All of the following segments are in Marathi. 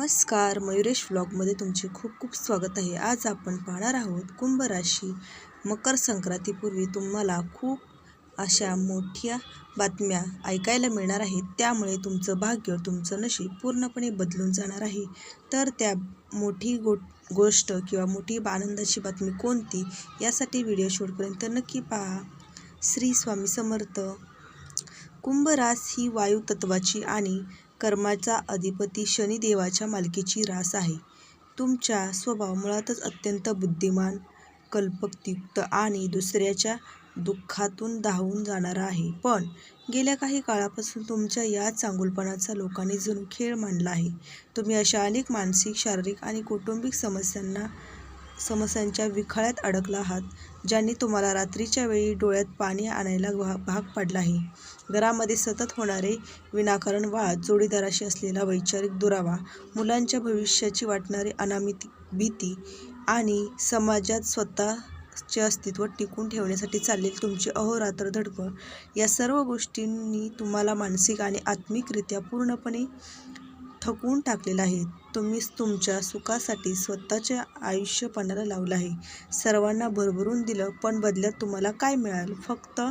नमस्कार, मयुरेश व्लॉगमध्ये तुमचे खूप खूप स्वागत आहे. आज आपण पाहणार आहोत कुंभ राशी. मकर संक्रांतीपूर्वी तुम्हाला खूप अशा मोठ्या बातम्या ऐकायला मिळणार आहेत. त्यामुळे तुमचं भाग्य, तुमचं नशीब पूर्णपणे बदलून जाणार आहे. तर त्या मोठी गोष्ट किंवा मोठी आनंदाची बातमी कोणती, यासाठी व्हिडिओ शेवटपर्यंत नक्की पहा. श्री स्वामी समर्थ. कुंभ रास ही वायू तत्वाची आणि कर्माचा अधिपती शनिदेवाच्या मालकीची रास आहे. तुमचा स्वभाव मुळातच अत्यंत बुद्धिमान, कल्पकयुक्त आणि दुसऱ्याच्या दुःखातून धावून जाणारा आहे. पण गेल्या काही काळापासून तुमच्या या चांगुलपणाचा लोकांनी जणू खेळ मांडला आहे. तुम्ही अशा अनेक मानसिक, शारीरिक आणि कौटुंबिक समस्यांच्या विळख्यात अडकला आहात, ज्यांनी तुम्हाला रात्रीच्या वेळी डोळ्यात पाणी आणायला भाग पाडलं आहे. घरामध्ये सतत होणारे विनाकारण वाद, जोडीदाराशी असलेला वैचारिक दुरावा, मुलांच्या भविष्याची वाटणारी अनामिक भीती आणि समाजात स्वतःचे अस्तित्व टिकवून ठेवण्यासाठी चाललेली तुमची अहोरात्र धडपड, या सर्व गोष्टींनी तुम्हाला मानसिक आणि आत्मिकरित्या पूर्णपणे थकवून टाकलेलं आहे. तुम्ही तुमच्या सुखासाठी स्वतःचे आयुष्य पणाला लावलं आहे. सर्वांना भरभरून दिलं, पण बदल्यात तुम्हाला काय मिळालं? फक्त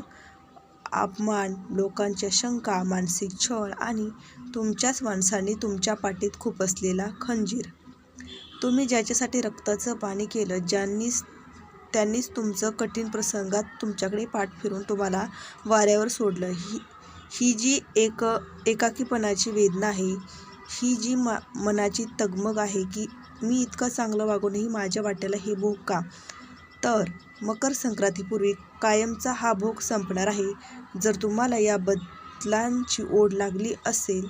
अपमान, लोकांच्या शंका, मानसिक छळ आणि तुमच्याच माणसांनी तुमच्या पाठीत खुपसलेला खंजीर. तुम्ही ज्याच्यासाठी रक्ताचं पाणी केलं, त्यांनीच तुमचं कठीण प्रसंगात तुमच्याकडे पाठ फिरून तुम्हाला वाऱ्यावर सोडलं. ही जी एकाकीपणाची वेदना आहे, ही जी मनाची तगमग आहे की मी इतकं चांगलं वागूनही माझ्या वाट्याला हे भोग का? तर मकर संक्रांतीपूर्वी कायमचा हा भोग संपणार आहे. जर तुम्हाला या बदलांची ओढ लागली असेल,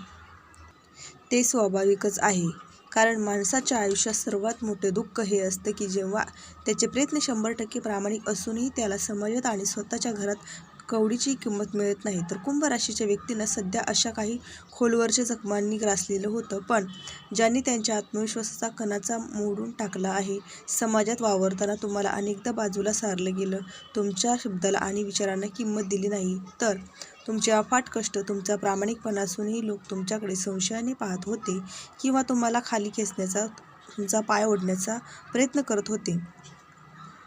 ते स्वाभाविकच आहे. कारण माणसाच्या आयुष्यात सर्वात मोठे दुःख हे असतं की जेव्हा त्याचे प्रयत्न 100% प्रामाणिक असूनही त्याला समाजात आणि स्वतःच्या घरात कवडीची किंमत मिळत नाही. तर कुंभ राशीच्या व्यक्तींना सध्या अशा काही खोलवरच्या जखमांनी ग्रासलेलं होतं, पण ज्यांनी त्यांच्या आत्मविश्वासाचा कणाचा मोडून टाकला आहे. समाजात वावरताना तुम्हाला अनेकदा बाजूला सारलं गेलं, तुमच्या शब्दाला आणि विचारांना किंमत दिली नाही. तर तुमचे अफाट कष्ट, तुमचा प्रामाणिकपणा असूनही लोक तुमच्याकडे संशयाने पाहत होते किंवा तुम्हाला खाली खेचण्याचा, तुमचा पाय ओढण्याचा प्रयत्न करत होते.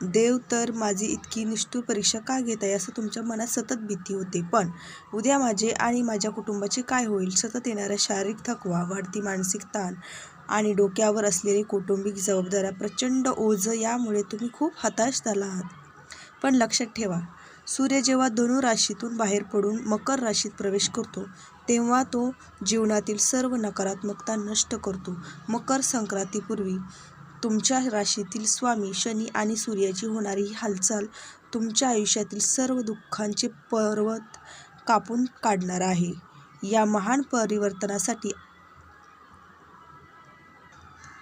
देव तर माझी इतकी निष्ठुर परीक्षा का घेत आहे, असं तुमच्या मनात सतत भीती होते. पण उद्या माझे आणि माझ्या कुटुंबाचे काय होईल? सतत येणारा शारीरिक थकवा, वाढती मानसिक ताण आणि डोक्यावर असलेली कौटुंबिक जबाबदाऱ्या, प्रचंड ओझं, यामुळे तुम्ही खूप हताश झाला आहात. पण लक्षात ठेवा, सूर्य जेव्हा धनु राशीतून बाहेर पडून मकर राशीत प्रवेश करतो, तेव्हा तो जीवनातील सर्व नकारात्मकता नष्ट करतो. मकर संक्रांतीपूर्वी तुमच्या राशीतील स्वामी शनी आणि सूर्याची होणारी ही हालचाल तुमच्या आयुष्यातील सर्व दुःखांचे पर्वत कापून काढणार आहे. या महान परिवर्तनासाठी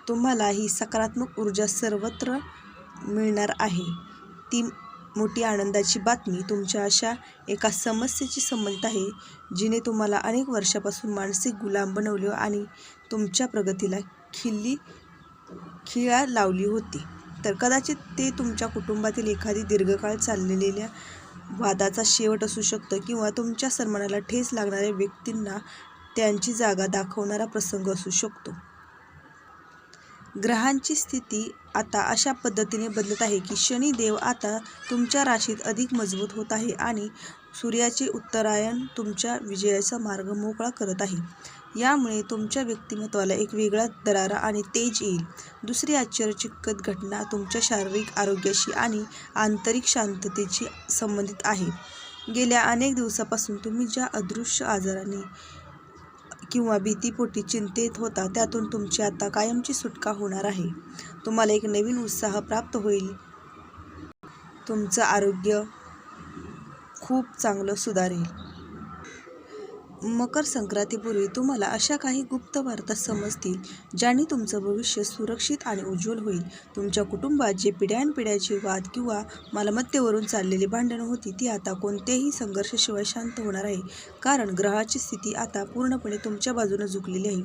तुम्हाला ही सकारात्मक ऊर्जा सर्वत्र मिळणार आहे. ती मोठी आनंदाची बातमी तुमच्या अशा एका समस्येशी संबंधित आहे, जिने तुम्हाला अनेक वर्षापासून मानसिक गुलाम बनवले आणि तुमच्या प्रगतीला खिळा लावली होती. तर कदाचित ते तुमच्या कुटुंबातील एखादी दीर्घकाळ चाललेल्या वादाचा शेवट असू शकतं, किंवा तुमच्या सन्मानाला ठेच लागणाऱ्या व्यक्तींना त्यांची जागा दाखवणारा प्रसंग असू शकतो. ग्रहांची स्थिती आता अशा पद्धतीने बदलत आहे की शनिदेव आता तुमच्या राशीत अधिक मजबूत होत आहे आणि सूर्याचे उत्तरायण तुमच्या विजयाचा मार्ग मोकळा करत आहे. यामुळे तुमच्या व्यक्तिमत्वाला एक वेगळा दरारा आणि तेज येईल. दुसरी आश्चर्यचकित घटना तुमच्या शारीरिक आरोग्याशी आणि आंतरिक शांततेशी संबंधित आहे. गेल्या अनेक दिवसापासून तुम्ही ज्या अदृश्य आजाराने किंवा भीतीपोटी चिंतेत होता, त्यातून तुमची आता कायमची सुटका होणार आहे. तुम्हाला एक नवीन उत्साह प्राप्त होईल. तुमचं आरोग्य खूप चांगलं सुधारेल. मकर संक्रांतीपूर्वी तुम्हाला अशा काही गुप्त वार्ता समजतील, ज्यांनी तुमचं भविष्य सुरक्षित आणि उज्ज्वल होईल. तुमच्या कुटुंबात जे पिढ्यानपिढ्याचे वाद किंवा मालमत्तेवरून चाललेली भांडणं होती, ती आता कोणत्याही संघर्षाशिवाय शांत होणार आहे. कारण ग्रहाची स्थिती आता पूर्णपणे तुमच्या बाजूने झुकलेली आहे.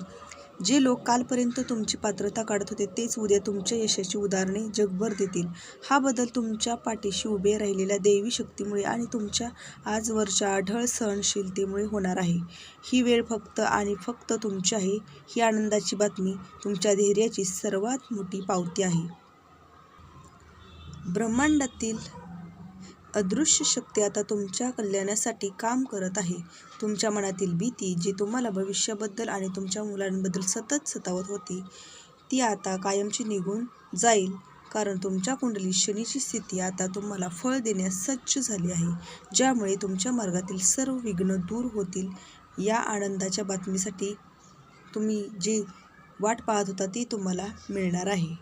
जे लोक कालपर्यंत तुमची पात्रता काढत होते तेच उद्या तुमच्या यशाची उदाहरणे जगभर देतील. हा बदल तुमच्या पाठीशी उभे राहिलेल्या दैवी शक्तीमुळे आणि तुमच्या आजवरच्या अढळ सहनशीलतेमुळे होणार आहे. ही वेळ फक्त आणि फक्त तुमची आहे. ही आनंदाची बातमी तुमच्या धैर्याची सर्वात मोठी पावती आहे. ब्रह्मांडातील अदृश्य शक्ती आता तुमच्या कल्याणासाठी काम करत आहे. तुमच्या मनातील भीती, जी तुम्हाला भविष्याबद्दल आणि तुमच्या मुलांबद्दल सतत सतावत होती, ती आता कायमची निघून जाईल. कारण तुमच्या कुंडलीत शनीची स्थिती आता तुम्हाला फळ देण्यास सज्ज झाली आहे, ज्यामुळे तुमच्या मार्गातील सर्व विघ्न दूर होतील. या आनंदाच्या बातमीसाठी तुम्ही जी वाट पाहत होता ती तुम्हाला मिळणार आहे.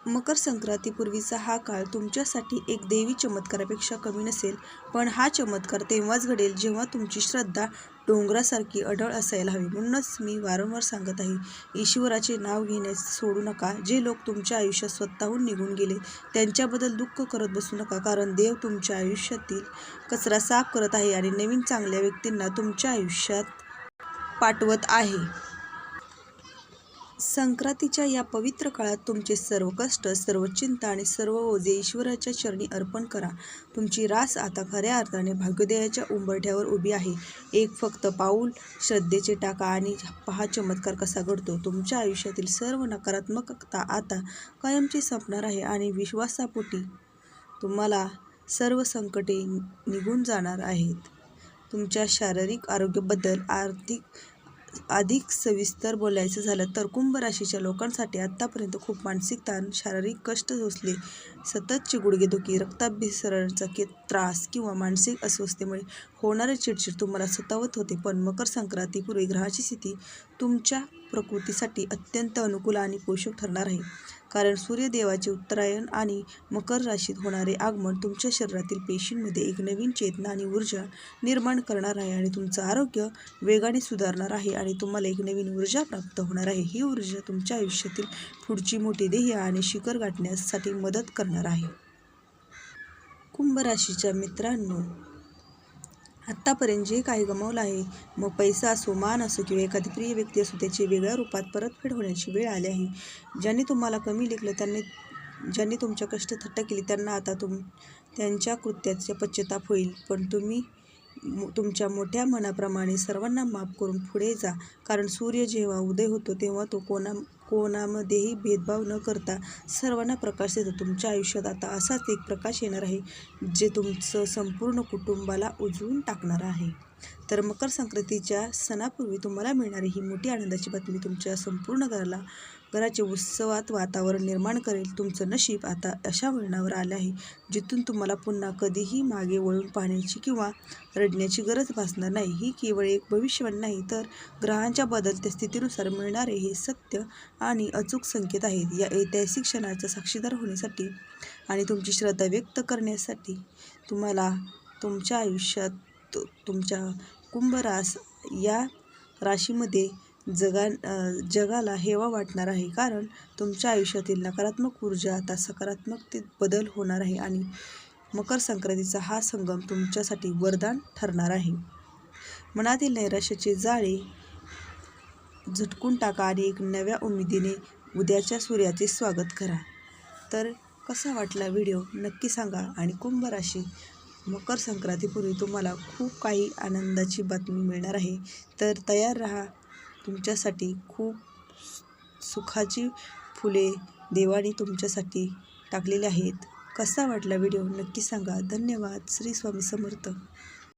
मकर संक्रांतीपूर्वीचा हा काळ तुमच्यासाठी एक दैवी चमत्कारापेक्षा कमी नसेल, पण हा चमत्कार तेव्हाच घडेल जेव्हा तुमची श्रद्धा डोंगरासारखी अढळ असायला हवी. म्हणूनच मी वारंवार सांगत आहे, ईश्वराचे नाव घेण्यास सोडू नका. जे लोक तुमच्या आयुष्यात स्वतःहून निघून गेले त्यांच्याबद्दल दुःख करत बसू नका, कारण देव तुमच्या आयुष्यातील कचरा साफ करत आहे आणि नवीन चांगल्या व्यक्तींना तुमच्या आयुष्यात पाठवत आहे. संक्रांतीच्या या पवित्र काळात तुमचे सर्व कष्ट, सर्व चिंता आणि सर्व ओझे ईश्वराच्या चरणी अर्पण करा. तुमची रास आता खऱ्या अर्थाने भाग्योदयाच्या उंबरठ्यावर उभी आहे. एक फक्त पाऊल श्रद्धेचे टाका आणि पहा चमत्कार कसा घडतो. तुमच्या आयुष्यातील सर्व नकारात्मकता आता कायमची संपणार आहे आणि विश्वासापोटी तुम्हाला सर्व संकटे निघून जाणार आहेत. तुमच्या शारीरिक आरोग्याबद्दल अधिक सविस्तर बोलायचं झालं तर कुंभ राशीच्या लोकांसाठी आत्तापर्यंत खूप मानसिक ताण, शारीरिक कष्ट सोसले, सततचे गुडघेदुखी, रक्ताभिसरणाचा त्रास किंवा मानसिक अस्वस्थतेमुळे होणारे चिडचिड तुम्हाला सतावत होते. पण मकर संक्रांतीपूर्वी ग्रहाची स्थिती तुमच्या प्रकृतीसाठी अत्यंत अनुकूल आणि पोषक ठरणार आहे. कारण सूर्यदेवाचे उत्तरायण आणि मकर राशीत होणारे आगमन तुमच्या शरीरातील पेशींमध्ये एक नवीन चेतना आणि ऊर्जा निर्माण करणार आहे आणि तुमचं आरोग्य वेगाने सुधारणार आहे आणि तुम्हाला एक नवीन ऊर्जा प्राप्त होणार आहे. ही ऊर्जा तुमच्या आयुष्यातील पुढची मोठी ध्येय आणि शिखर गाठण्यासाठी मदत करणार आहे. कुंभ राशीच्या मित्रांनो, आत्तापर्यंत जे काही गमावलं आहे, मग पैसा असो, मान असो किंवा एखादी प्रिय व्यक्ती असो, त्याची वेगळ्या रूपात परतफेड होण्याची वेळ आली आहे. ज्यांनी तुम्हाला कमी लेखलं, ज्यांनी तुमच्या कष्ट थट्टा केली, त्यांना आता त्यांच्या कृत्याचा पश्चाताप होईल. पण तुम्ही तुमच्या मोठ्या मनाप्रमाणे सर्वांना माफ करून पुढे जा. कारण सूर्य जेव्हा उदय होतो तेव्हा तो कोणामध्येही भेदभाव न करता सर्वांना प्रकाश देतो. तुमच्या आयुष्यात आता असाच एक प्रकाश येणार आहे, जे तुमचं संपूर्ण कुटुंबाला उजळून टाकणार आहे. तर मकर संक्रांतीच्या सणापूर्वी तुम्हाला मिळणारी ही मोठी आनंदाची बातमी तुमच्या संपूर्ण घराचे उत्सवात वातावरण निर्माण करेल. तुमचं नशीब आता अशा वळणावर आलं आहे जिथून तुम्हाला पुन्हा कधीही मागे वळून पाहण्याची किंवा रडण्याची गरज भासणार नाही. ही केवळ एक भविष्यवाणी नाही, तर ग्रहांच्या बदलत्या स्थितीनुसार मिळणारे हे सत्य आणि अचूक संकेत आहेत. या ऐतिहासिक क्षणाचा साक्षीदार होण्यासाठी आणि तुमची श्रद्धा व्यक्त करण्यासाठी तुम्हाला तुमच्या आयुष्यात तुमच्या कुंभ या राशीमध्ये जगाला हेवा वाटणार आहे. कारण तुमच्या आयुष्यातील नकारात्मक ऊर्जा आता सकारात्मकतेत बदल होणार आहे आणि मकर संक्रांतीचा हा संगम तुमच्यासाठी वरदान ठरणार आहे. मनातील नैराश्याचे जाळे झटकून टाका आणि एक नव्या उमेदीने उद्याच्या सूर्याचे स्वागत करा. तर कसा वाटला व्हिडिओ नक्की सांगा. आणि कुंभ राशी मकर संक्रांतीपूर्वी तुम्हाला खूप काही आनंदाची बातमी मिळणार आहे, तर तयार राहा. तुमच्यासाठी खूप सुखाची फुले देवाने तुमच्यासाठी टाकलेली आहेत. कसा वाटला व्हिडिओ नक्की सांगा. धन्यवाद. श्री स्वामी समर्थ.